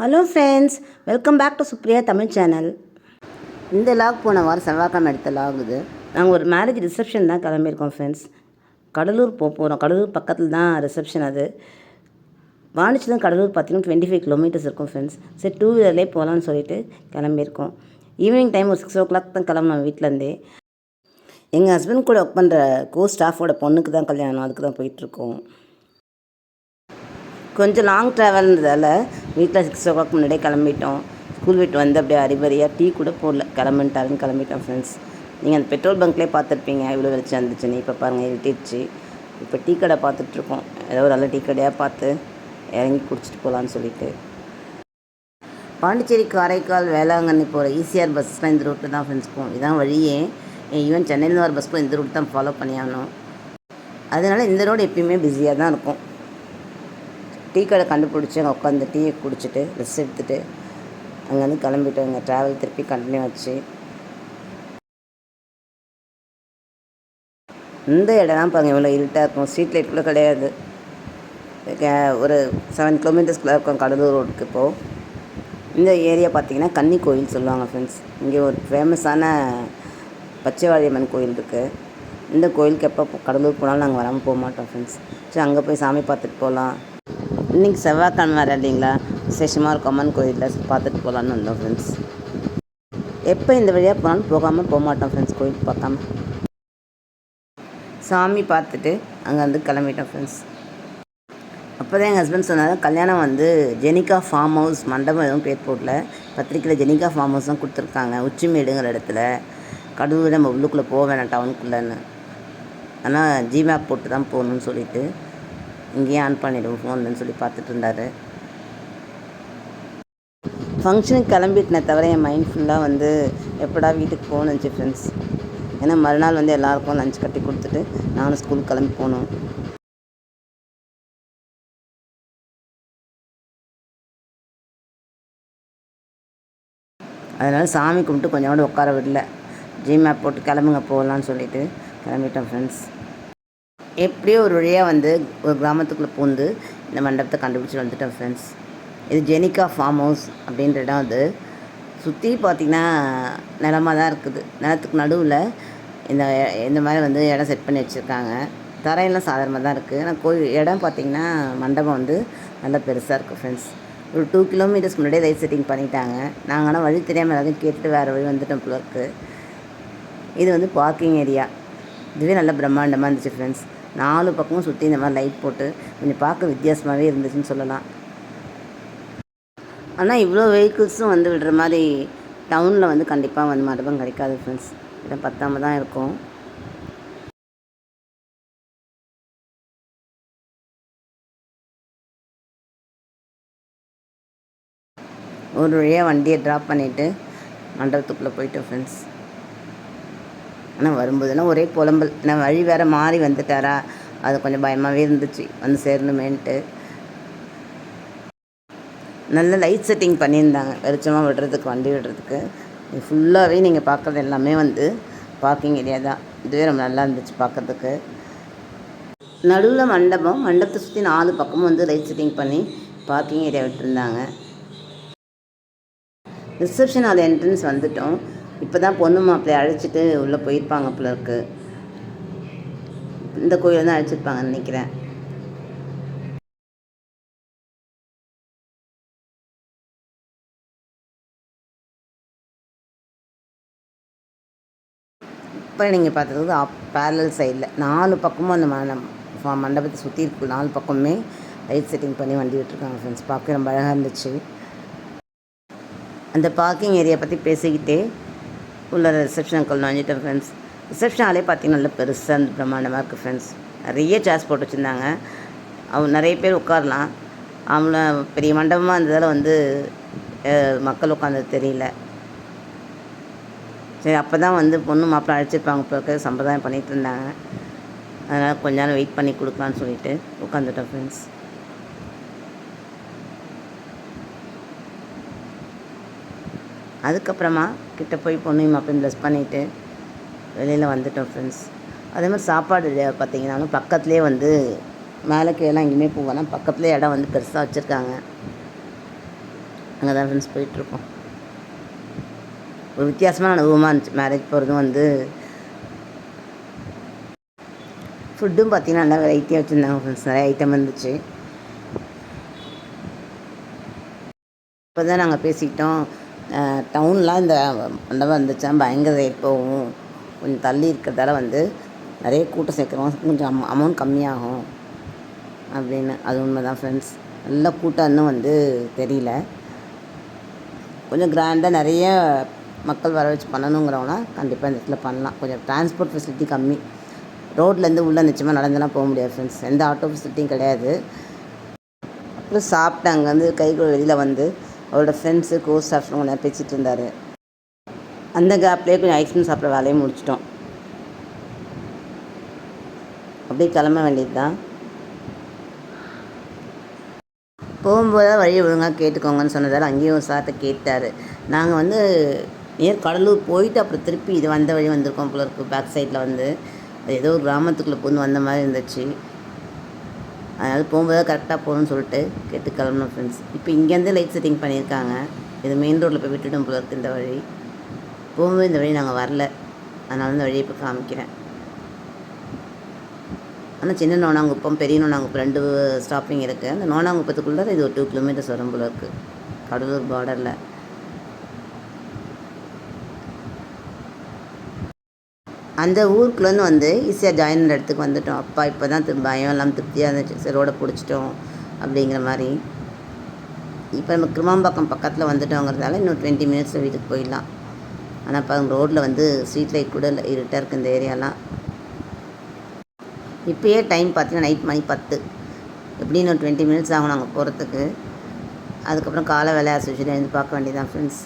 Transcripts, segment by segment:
Hello friends, welcome back to Supriya Tamil channel. இந்த லாக் போன வாரம் செவ்வாய்க்கிழமை எடுத்த லாக் இது. நாங்கள் ஒரு மேரேஜ் ரிசப்ஷன் தான் கிளம்பியிருக்கோம் ஃப்ரெண்ட்ஸ். கடலூர் போகிறோம். கடலூர் பக்கத்தில் தான் ரிசப்ஷன். அது வாணிச்சிதான் கடலூர் பார்த்திங்கன்னா 25 கிலோமீட்டர்ஸ் இருக்கும் ஃப்ரெண்ட்ஸ். சரி, 2 வீலர்லேயே போகலான்னு சொல்லிட்டு கிளம்பியிருக்கோம். ஈவினிங் டைம் ஒரு 6 o'clock தான் கிளம்புனோம் வீட்டிலேருந்தே. எங்கள் ஹஸ்பண்ட் கூட ஒர்க் பண்ணுற ஸ்டாஃபோட பொண்ணுக்கு தான் கல்யாணம், அதுக்கு தான் போயிட்டுருக்கோம். கொஞ்சம் லாங் ட்ராவல்ன்றதால வீட்டில் 6 o'clock முன்னாடியே கிளம்பிட்டோம். ஸ்கூல் விட்டு வந்து அப்படியே அரிபரியாக டீ கூட போடல, கிளம்பிட்டாருன்னு கிளம்பிட்டோம் ஃப்ரெண்ட்ஸ். நீங்கள் அந்த பெட்ரோல் பங்க்லேயே பார்த்துருப்பீங்க இவ்வளோ வெளிச்சம் இருந்துச்சுன்னு. இப்போ பாருங்கள் இருட்டிடுச்சு. இப்போ டீ கடை பார்த்துட்ருக்கோம். ஏதோ ஒரு நல்ல டீ கடையாக பார்த்து இறங்கி குடிச்சிட்டு போகலான்னு சொல்லிட்டு. பாண்டிச்சேரி, காரைக்கால், வேளாங்கண்ணி போகிற ஈசிஆர் பஸ்ஸில் இந்த ரூட்டில் தான் ஃப்ரெண்ட்ஸ் போகும். இதான் வழியே. ஈவன் சென்னையில் வர பஸ் கூட இந்த ரூட் தான் ஃபாலோ பண்ணி ஆகணும். அதனால் இந்த ரோடு எப்பயுமே பிஸியாக தான் இருக்கும். டீ கடை கண்டுபிடிச்சி அங்கே உட்காந்து டீயை குடிச்சிட்டு ரெஸ்ட் எடுத்துகிட்டு அங்கேருந்து கிளம்பிட்டோம். எங்கள் ட்ராவல் திருப்பி கண்டினியூ ஆச்சு. இந்த இடம்லாம் பாருங்கள் இவ்வளோ இருட்டாக இருக்கும். ஸ்ட்ரீட் லைட் கூட கிடையாது. ஒரு 7 கிலோமீட்டர்ஸ்குள்ளே இருக்கும் கடலூர் ரோடுக்கு. இப்போது இந்த ஏரியா பார்த்திங்கன்னா கன்னி கோயில் சொல்லுவாங்க ஃப்ரெண்ட்ஸ். இங்கே ஒரு ஃபேமஸான பச்சைவாழியம்மன் கோயில் இருக்குது. இந்த கோயிலுக்கு எப்போ கடலூர் போனாலும் நாங்கள் வராமல் போக மாட்டோம் ஃப்ரெண்ட்ஸ். சரி, அங்கே போய் சாமி பார்த்துட்டு போகலாம். இன்றைக்கி செவ்வாய்க்கிழமை வர இல்லைங்களா, விசேஷமாக ஒரு அம்மன் கோயிலில் பார்த்துட்டு போகலான்னு வந்தோம் ஃப்ரெண்ட்ஸ். எப்போ இந்த வழியாக போனாலும் போக மாட்டோம் ஃப்ரெண்ட்ஸ். கோயில் பார்க்காம சாமி பார்த்துட்டு அங்கே வந்து கிளம்பிட்டோம் ஃப்ரெண்ட்ஸ். அப்போ தான் எங்கள் ஹஸ்பண்ட் சொன்னார், கல்யாணம் வந்து ஜெனிகா ஃபார்ம் ஹவுஸ், மண்டபம் எதுவும் பேர் போடல, பத்திரிக்கையில் ஜெனிகா ஃபார்ம் ஹவுஸ் தான் கொடுத்துருக்காங்க. உச்சிமேடுங்கிற இடத்துல. கடவுள் நம்ம உள்ளுக்குள்ளே போக வேணாம் டவுனுக்குள்ளேன்னு. ஆனால் ஜிமேப் போட்டு தான் போகணுன்னு சொல்லிவிட்டு இங்கேயே ஆன் பண்ணிவிடுவோம் ஃபோன்லன்னு சொல்லி பார்த்துட்டு இருந்தார். ஃபங்க்ஷனுக்கு கிளம்பிட்டேனே தவிர என் மைண்ட் ஃபுல்லாக வந்து எப்படா வீட்டுக்கு போகணுச்சு ஃப்ரெண்ட்ஸ். ஏன்னா மறுநாள் வந்து எல்லாேருக்கும் லஞ்ச் கட்டி கொடுத்துட்டு நானும் ஸ்கூலுக்கு கிளம்பி போகணும். அதனால் சாமி கும்பிட்டு கொஞ்சம் கூட உட்கார விடல. ஜிமேப் போட்டு கிளம்புங்க போகலான்னு சொல்லிவிட்டு கிளம்பிட்டோம் ஃப்ரெண்ட்ஸ். எப்படியோ ஒரு வழியாக வந்து ஒரு கிராமத்துக்குள்ளே பூந்து இந்த மண்டபத்தை கண்டுபிடிச்சி வந்துட்டோம் ஃப்ரெண்ட்ஸ். இது ஜெனிகா ஃபார்ம் ஹவுஸ் அப்படின்ற இடம். அது சுற்றி பார்த்திங்கன்னா நிலமாக தான் இருக்குது. நிலத்துக்கு நடுவில் இந்த மாதிரி வந்து இடம் செட் பண்ணி வச்சுருக்காங்க. தரையெல்லாம் சாதாரணமாக தான் இருக்குது. ஆனால் கோயில் இடம் பார்த்திங்கன்னா மண்டபம் வந்து நல்லா பெருசாக இருக்குது ஃப்ரெண்ட்ஸ். ஒரு 2 கிலோமீட்டர்ஸ்க்கு முன்னாடியே லைட் செட்டிங் பண்ணிட்டாங்க. நாங்கள் ஆனால் வழி தெரியாமல் எல்லாத்தையும் கேட்டுட்டு வேறு வழி வந்துட்டோம் போலருக்கு. இது வந்து பார்க்கிங் ஏரியா. இதுவே நல்லா பிரம்மாண்டமாக இருந்துச்சு ஃப்ரெண்ட்ஸ். 4 பக்கமும் சுற்றி இந்த மாதிரி லைட் போட்டு கொஞ்சம் பார்க்க வித்தியாசமாகவே இருந்துச்சுன்னு சொல்லலாம். ஆனால் இவ்வளோ வெஹிக்கிள்ஸும் வந்து விடுற மாதிரி டவுனில் வந்து கண்டிப்பாக வந்து மண்டபம் கிடைக்காது ஃப்ரெண்ட்ஸ். இடம் பத்தாமல் தான் இருக்கும். ஒரு வழியாக வண்டியை ட்ராப் பண்ணிவிட்டு மண்டபத்துக்குள்ளே போயிட்டோம் ஃப்ரெண்ட்ஸ். ஆனால் வரும்போதுலாம் ஒரே புலம்பல். நான் வழி வேறு மாறி வந்துட்டாரா, அது கொஞ்சம் பயமாகவே இருந்துச்சு வந்து சேரணுமேன்ட்டு. நல்ல லைட் செட்டிங் பண்ணியிருந்தாங்க வெளிச்சமாக விடுறதுக்கு, வண்டி விடுறதுக்கு. ஃபுல்லாகவே நீங்கள் பார்க்குறது எல்லாமே வந்து பார்க்கிங் ஏரியா தான். இதுவே ரொம்ப நல்லா இருந்துச்சு பார்க்குறதுக்கு. நடுவில் மண்டபத்தை சுற்றி 4 பக்கமும் வந்து லைட் செட்டிங் பண்ணி பார்க்கிங் ஏரியா விட்டுருந்தாங்க. ரிசப்ஷன் ஹால் என்ட்ரன்ஸ் வந்துட்டோம். இப்போ தான் பொண்ணு மாப்பிள்ளையை அழைச்சிட்டு உள்ளே போயிருப்பாங்க போல இருக்கு. இந்த கோயிலில் தான் அழைச்சிருப்பாங்கன்னு நினைக்கிறேன். இப்போ நீங்கள் பார்த்தது பேரலல் சைடில் 4 பக்கமும் அந்த மண்டபத்தை சுற்றி இருக்கு. 4 பக்கமுமே லைட் செட்டிங் பண்ணி வண்டி விட்டுருக்காங்க ஃப்ரெண்ட்ஸ். பார்க்க ரொம்ப அழகாக இருந்துச்சு. அந்த பார்க்கிங் ஏரியா பற்றி பேசிக்கிட்டே உள்ள ரிசப்ஷனுக்கு நுழைஞ்சிட்டேன் ஃப்ரெண்ட்ஸ். ரிசப்ஷன் ஹாலே பார்த்திங்கன்னா நல்லா பெருசாக பிரம்மாண்டமாக இருக்குது ஃப்ரெண்ட்ஸ். நிறைய சேர்ஸ் போட்டு வச்சுருந்தாங்க. நிறைய பேர் உட்காரலாம். அவங்கள பெரிய மண்டபமாக இருந்ததால் வந்து மக்கள் உட்காந்தது தெரியல. சரி, அப்போ தான் வந்து பொண்ணு மாப்பிள்ளை அழைச்சிருப்பாங்க இப்போ சம்பிரதாயம் பண்ணிகிட்டு இருந்தாங்க. அதனால் கொஞ்ச நேரம் வெயிட் பண்ணி கொடுக்கலான்னு சொல்லிட்டு உட்காந்துட்டோம் ஃப்ரெண்ட்ஸ். அதுக்கப்புறமா கிட்டே போய் பொண்ணையும் மாப்பிளையும் ப்ளஸ் பண்ணிவிட்டு வெளியில் வந்துட்டோம் ஃப்ரெண்ட்ஸ். அதே மாதிரி சாப்பாடு பார்த்திங்கனாலும் பக்கத்துலேயே வந்து மேலே கீழே எங்கேயுமே போகலாம். பக்கத்துலேயே இடம் வந்து பெருசாக வச்சுருக்காங்க. அங்கே தான் ஃப்ரெண்ட்ஸ் போயிட்டுருக்கோம். ஒரு வித்தியாசமான அனுபவமாக இருந்துச்சு மேரேஜ் போகிறதும் வந்து. ஃபுட்டும் பார்த்திங்கன்னா நல்லா வெரைட்டியாக வச்சுருந்தாங்க ஃப்ரெண்ட்ஸ், நிறைய ஐட்டம் இருந்துச்சு. இப்போ தான் நாங்கள் பேசிக்கிட்டோம், டவுன்லாம் இந்த மண்டபம் இருந்துச்சா பயங்கர ரேட் போகும், கொஞ்சம் தள்ளி இருக்கிறதால வந்து நிறைய கூட்டம் சேர்க்குறோம், கொஞ்சம் அமௌண்ட் கம்மியாகும் அப்படின்னு. அது உண்மை தான் ஃப்ரெண்ட்ஸ். நல்ல கூட்டம் இன்னும் வந்து தெரியல. கொஞ்சம் கிராண்டாக நிறைய மக்கள் வர வச்சு பண்ணணுங்கிறவங்கன்னா கண்டிப்பாக இந்த இடத்துல பண்ணலாம். கொஞ்சம் டிரான்ஸ்போர்ட் ஃபெசிலிட்டி கம்மி, ரோட்லேருந்து உள்ளே நிச்சயமாக நடந்தெல்லாம் போக முடியாது ஃப்ரெண்ட்ஸ், எந்த ஆட்டோ ஃபெசிலிட்டியும் கிடையாது. அப்புறம் சாப்பிட்டு அங்கே வந்து கைக்குள்ள வெளியில் வந்து அவரோட ஃப்ரெண்ட்ஸு ஸ்டாஃப் கொஞ்சம் பேசிகிட்டு இருந்தார். அந்த கேப்லேயே கொஞ்சம் ஐஸ்கிரீம் சாப்பிட்ற வேலையை முடிச்சிட்டோம். அப்படியே கிளம்ப வேண்டியது தான். போகும்போது வழி ஒழுங்காக கேட்டுக்கோங்கன்னு சொன்னதால் அங்கேயும் ஒரு சார்கிட்ட கேட்டார். நாங்கள் வந்து நியர் கடலூர் போயிட்டு அப்புறம் திருப்பி இது வந்த வழி வந்திருக்கோம் போல இருக்குது. பேக் சைடில் வந்து ஏதோ ஒரு கிராமத்துக்குள்ளே போந்து வந்த மாதிரி இருந்துச்சு. அதனால் போகும்போது கரெக்டாக போகணும்னு சொல்லிட்டு கேட்டு கிளம்பணும் ஃப்ரெண்ட்ஸ். இப்போ இங்கேருந்து லைட் செட்டிங் பண்ணியிருக்காங்க. இது மெயின் ரோட்டில் போய் விட்டுட்டோம் போல இருக்குது. இந்த வழி போகும்போது இந்த வழி நாங்கள் வரல, அதனால இந்த வழியை இப்போ காமிக்கிறேன். ஆனால் சின்ன நோனாங்குப்பம், பெரிய நோனாங்குப்பம் 2 ஸ்டாப்பிங் இருக்குது. அந்த நோனாங்குப்பத்துக்குள்ளே இது ஒரு 2 கிலோமீட்டர்ஸ் வரும் போல இருக்குது, கடலூர் பார்டரில். அந்த ஊருக்குள்ளேருந்து வந்து ஈஸியாக ஜாயின் பண்ணுற இடத்துக்கு வந்துவிட்டோம். அப்பா இப்போ தான் பயம் எல்லாம் திருப்தியாக இருந்துச்சு, சரி ரோடை பிடிச்சிட்டோம் அப்படிங்கிற மாதிரி. இப்போ நம்ம கிருமாம்பாக்கம் பக்கத்தில் வந்துட்டோங்கிறதால இன்னும் 20 மினிட்ஸில் வீட்டுக்கு போயிடலாம். ஆனால் இப்போ ரோட்டில் வந்து ஸ்ட்ரீட் லைட் கூட இல்லை, இருட்டாக இருக்குது இந்த ஏரியாலாம். இப்போயே டைம் பார்த்தீங்கன்னா நைட் மணி 10, எப்படின்னு ஒரு 20 மினிட்ஸ் ஆகும் நாங்கள் போகிறதுக்கு. அதுக்கப்புறம் காலை வேலை அசோசியேட் எழுந்து பார்க்க வேண்டியதான் ஃப்ரெண்ட்ஸ்.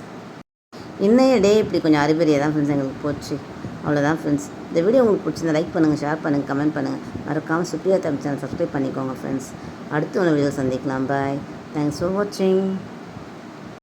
இன்னைய டே இப்படி கொஞ்சம் அறிபறியாக தான் ஃப்ரெண்ட்ஸ் எங்களுக்கு போச்சு. அவ்வளோதான் ஃப்ரெண்ட்ஸ். இந்த வீடியோ உங்களுக்கு பிடிச்சிருந்தா லைக் பண்ணுங்கள், ஷேர் பண்ணுங்கள், கமெண்ட் பண்ணுங்கள். மறக்காமல் சுப்ரியா தமிழ் சேனல் சப்ஸ்கிரைப் பண்ணிக்கோங்க ஃப்ரெண்ட்ஸ். அடுத்து ஒரு வீடியோ சந்திக்கலாம். பாய், தேங்க்ஸ் ஃபார் வாட்சிங்.